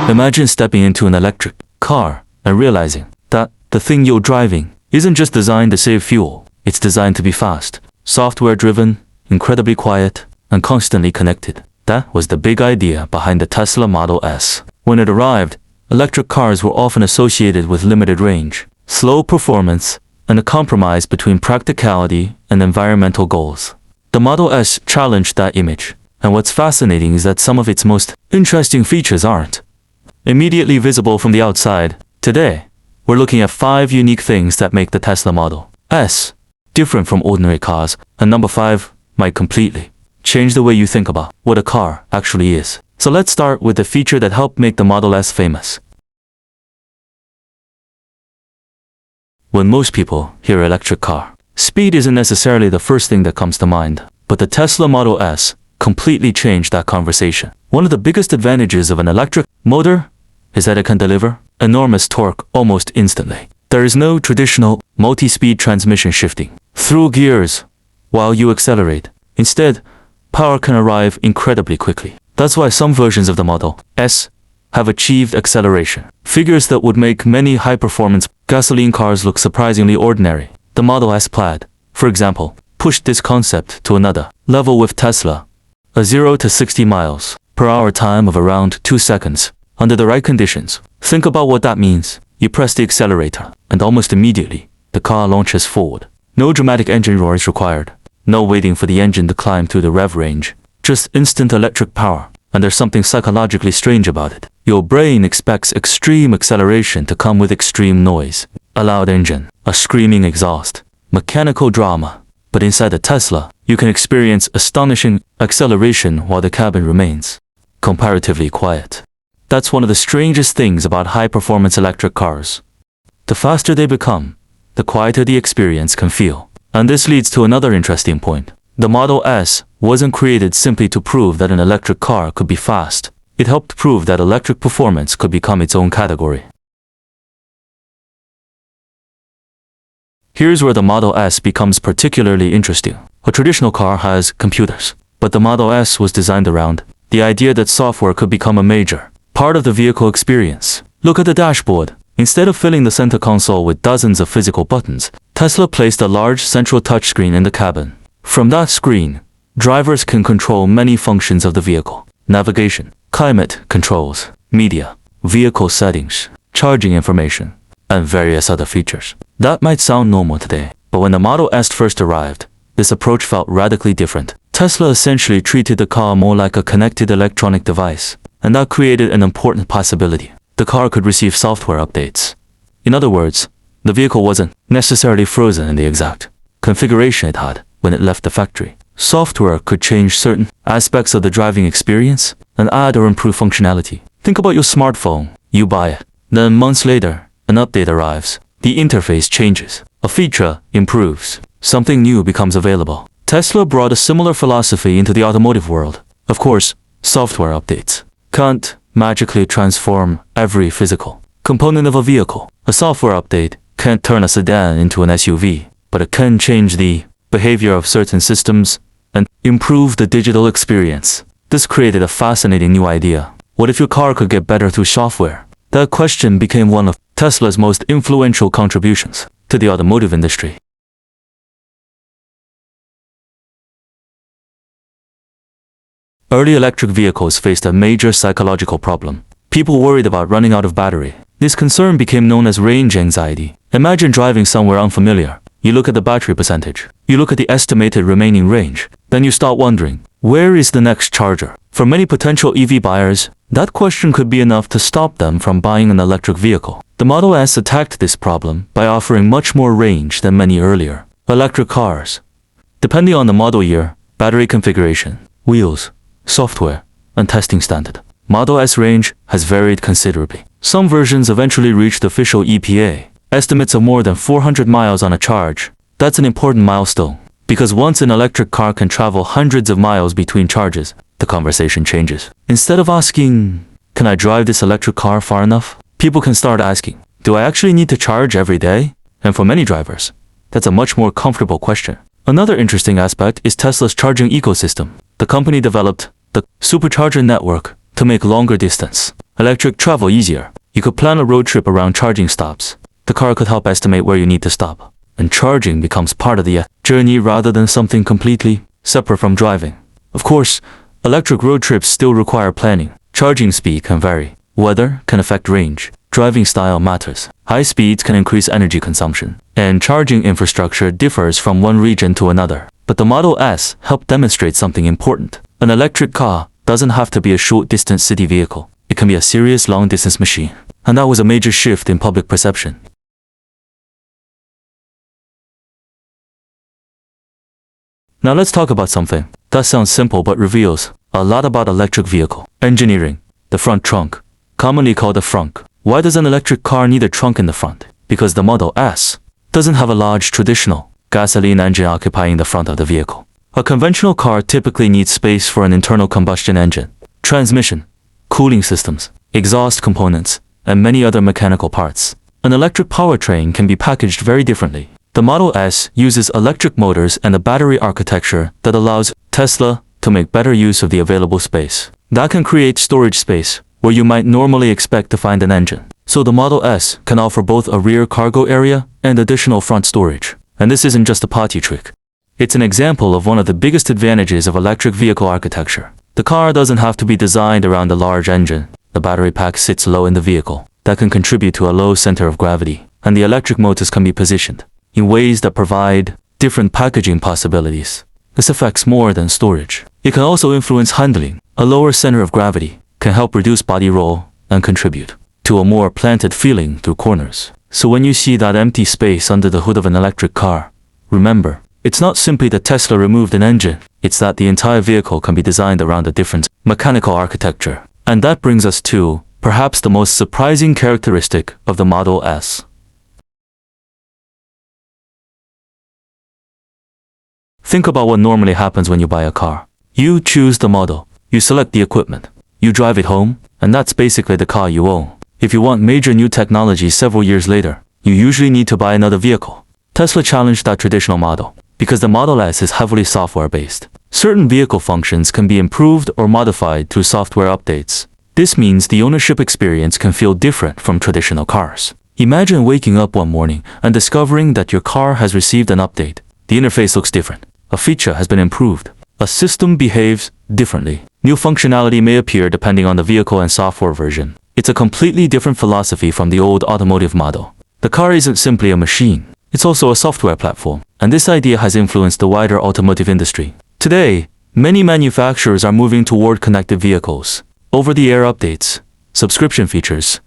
Imagine stepping into an electric car and realizing that the thing you're driving isn't just designed to save fuel. It's designed to be fast, software-driven, incredibly quiet, and constantly connected. That was the big idea behind the Tesla Model S. When it arrived, electric cars were often associated with limited range, slow performance, and a compromise between practicality and environmental goals. The Model S challenged that image, and what's fascinating is that some of its most interesting features aren't immediately visible from the outside. Today, we're looking at 5 unique things that make the Tesla Model S different from ordinary cars, and number 5 might completely change the way you think about what a car actually is. So let's start with the feature that helped make the Model S famous. When most people hear electric car, speed isn't necessarily the first thing that comes to mind, but the Tesla Model S completely changed that conversation. One of the biggest advantages of an electric motor is that it can deliver enormous torque almost instantly. There is no traditional multi-speed transmission shifting through gears while you accelerate. Instead, power can arrive incredibly quickly. That's why some versions of the Model S have achieved acceleration figures that would make many high-performance gasoline cars look surprisingly ordinary. The Model S Plaid, for example, pushed this concept to another level with Tesla, a 0 to 60 miles per hour time of around 2 seconds under the right conditions. Think about what that means. You press the accelerator, and almost immediately, the car launches forward. No dramatic engine roar is required. No waiting for the engine to climb through the rev range. Just instant electric power. And there's something psychologically strange about it. Your brain expects extreme acceleration to come with extreme noise. A loud engine, a screaming exhaust, mechanical drama. But inside the Tesla, you can experience astonishing acceleration while the cabin remains comparatively quiet. That's one of the strangest things about high-performance electric cars. The faster they become, the quieter the experience can feel. And this leads to another interesting point. The Model S wasn't created simply to prove that an electric car could be fast. It helped prove that electric performance could become its own category. Here's where the Model S becomes particularly interesting. A traditional car has computers, but the Model S was designed around the idea that software could become a major part of the vehicle experience. Look at the dashboard. Instead of filling the center console with dozens of physical buttons, Tesla placed a large central touchscreen in the cabin. From that screen, drivers can control many functions of the vehicle: navigation, climate controls, media, vehicle settings, charging information, and various other features. That might sound normal today, but when the Model S first arrived, this approach felt radically different. Tesla essentially treated the car more like a connected electronic device, and that created an important possibility. The car could receive software updates. In other words, the vehicle wasn't necessarily frozen in the exact configuration it had when it left the factory. Software could change certain aspects of the driving experience and add or improve functionality. Think about your smartphone. You buy it. Then months later, an update arrives. The interface changes. A feature improves. Something new becomes available. Tesla brought a similar philosophy into the automotive world. Of course, software updates can't magically transform every physical component of a vehicle. A software update can't turn a sedan into an SUV, but it can change the behavior of certain systems and improve the digital experience. This created a fascinating new idea. What if your car could get better through software? That question became one of Tesla's most influential contributions to the automotive industry. Early electric vehicles faced a major psychological problem. People worried about running out of battery. This concern became known as range anxiety. Imagine driving somewhere unfamiliar. You look at the battery percentage. You look at the estimated remaining range. Then you start wondering, where is the next charger? For many potential EV buyers, that question could be enough to stop them from buying an electric vehicle. The Model S attacked this problem by offering much more range than many earlier electric cars. Depending on the model year, battery configuration, wheels, software, and testing standard, Model S range has varied considerably. Some versions eventually reached official EPA estimates of more than 400 miles on a charge. That's an important milestone, because once an electric car can travel hundreds of miles between charges, the conversation changes. Instead of asking, can I drive this electric car far enough? People can start asking, do I actually need to charge every day? And for many drivers, that's a much more comfortable question. Another interesting aspect is Tesla's charging ecosystem. The company developed the supercharger network to make longer distance electric travel easier. You could plan a road trip around charging stops. The car could help estimate where you need to stop. And charging becomes part of the journey rather than something completely separate from driving. Of course, electric road trips still require planning. Charging speed can vary. Weather can affect range. Driving style matters. High speeds can increase energy consumption. And charging infrastructure differs from one region to another. But the Model S helped demonstrate something important. An electric car doesn't have to be a short-distance city vehicle. It can be a serious long-distance machine. And that was a major shift in public perception. Now let's talk about something that sounds simple but reveals a lot about electric vehicle engineering. The front trunk, commonly called a frunk. Why does an electric car need a trunk in the front? Because the Model S doesn't have a large traditional gasoline engine occupying the front of the vehicle. A conventional car typically needs space for an internal combustion engine, transmission, cooling systems, exhaust components, and many other mechanical parts. An electric powertrain can be packaged very differently. The Model S uses electric motors and a battery architecture that allows Tesla to make better use of the available space. That can create storage space where you might normally expect to find an engine. So the Model S can offer both a rear cargo area and additional front storage. And this isn't just a party trick. It's an example of one of the biggest advantages of electric vehicle architecture. The car doesn't have to be designed around a large engine. The battery pack sits low in the vehicle. That can contribute to a low center of gravity. And the electric motors can be positioned in ways that provide different packaging possibilities. This affects more than storage. It can also influence handling. A lower center of gravity can help reduce body roll and contribute to a more planted feeling through corners. So when you see that empty space under the hood of an electric car, remember, it's not simply that Tesla removed an engine, it's that the entire vehicle can be designed around a different mechanical architecture. And that brings us to, perhaps the most surprising characteristic of the Model S. Think about what normally happens when you buy a car. You choose the model, you select the equipment, you drive it home, and that's basically the car you own. If you want major new technology several years later, you usually need to buy another vehicle. Tesla challenged that traditional model because the Model S is heavily software-based. Certain vehicle functions can be improved or modified through software updates. This means the ownership experience can feel different from traditional cars. Imagine waking up one morning and discovering that your car has received an update. The interface looks different. A feature has been improved. A system behaves differently. New functionality may appear depending on the vehicle and software version. It's a completely different philosophy from the old automotive model. The car isn't simply a machine. It's also a software platform. And this idea has influenced the wider automotive industry. Today, many manufacturers are moving toward connected vehicles, over-the-air updates, subscription features,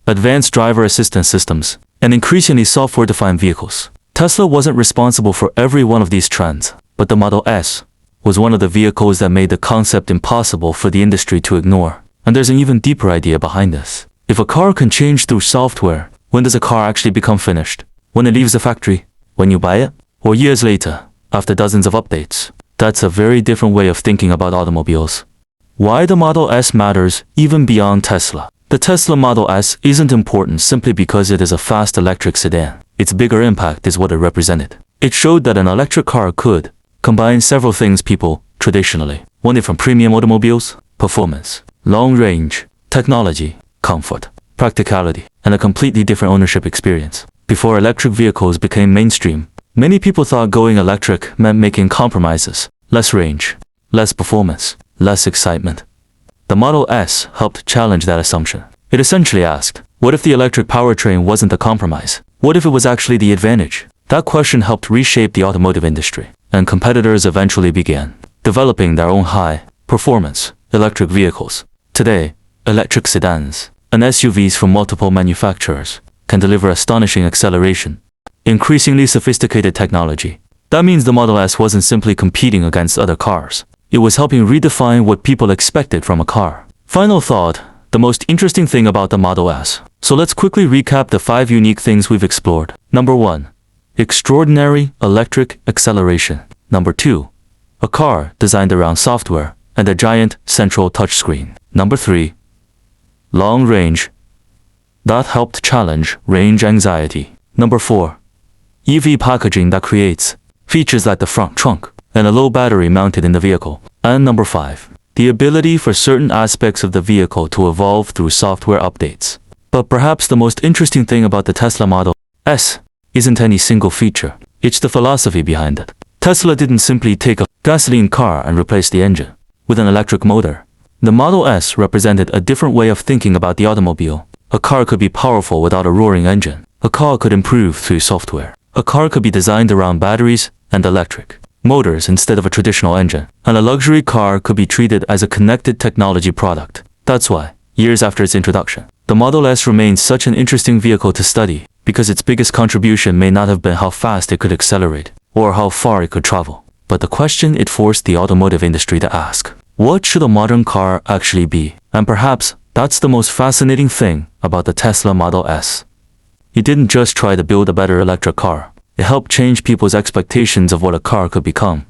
advanced driver assistance systems, and increasingly software-defined vehicles. Tesla wasn't responsible for every one of these trends, but the Model S was one of the vehicles that made the concept impossible for the industry to ignore. And there's an even deeper idea behind this. If a car can change through software, when does a car actually become finished? When it leaves the factory? When you buy it? Or years later, after dozens of updates? That's a very different way of thinking about automobiles. Why the Model S matters even beyond Tesla. The Tesla Model S isn't important simply because it is a fast electric sedan. Its bigger impact is what it represented. It showed that an electric car could combine several things people traditionally wanted from premium automobiles: performance, long range, technology, comfort, practicality, and a completely different ownership experience. Before electric vehicles became mainstream, many people thought going electric meant making compromises: less range, less performance, less excitement. The Model S helped challenge that assumption. It essentially asked, what if the electric powertrain wasn't the compromise? What if it was actually the advantage? That question helped reshape the automotive industry, and competitors eventually began developing their own high-performance electric vehicles. Today, electric sedans and SUVs from multiple manufacturers can deliver astonishing acceleration, increasingly sophisticated technology. That means the Model S wasn't simply competing against other cars. It was helping redefine what people expected from a car. Final thought, the most interesting thing about the Model S. So let's quickly recap the 5 unique things we've explored. Number 1. Extraordinary electric acceleration. Number 2. A car designed around software and a giant central touchscreen. Number 3. Long range. That helped challenge range anxiety. Number 4. EV packaging that creates features like the front trunk and a low battery mounted in the vehicle. And number 5. the ability for certain aspects of the vehicle to evolve through software updates. But perhaps the most interesting thing about the Tesla Model S isn't any single feature. It's the philosophy behind it. Tesla didn't simply take a gasoline car and replace the engine with an electric motor. The Model S represented a different way of thinking about the automobile. A car could be powerful without a roaring engine. A car could improve through software. A car could be designed around batteries and electric motors instead of a traditional engine. And a luxury car could be treated as a connected technology product. That's why, years after its introduction, the Model S remains such an interesting vehicle to study, because its biggest contribution may not have been how fast it could accelerate, or how far it could travel, but the question it forced the automotive industry to ask: what should a modern car actually be? And perhaps that's the most fascinating thing about the Tesla Model S. It didn't just try to build a better electric car. It helped change people's expectations of what a car could become.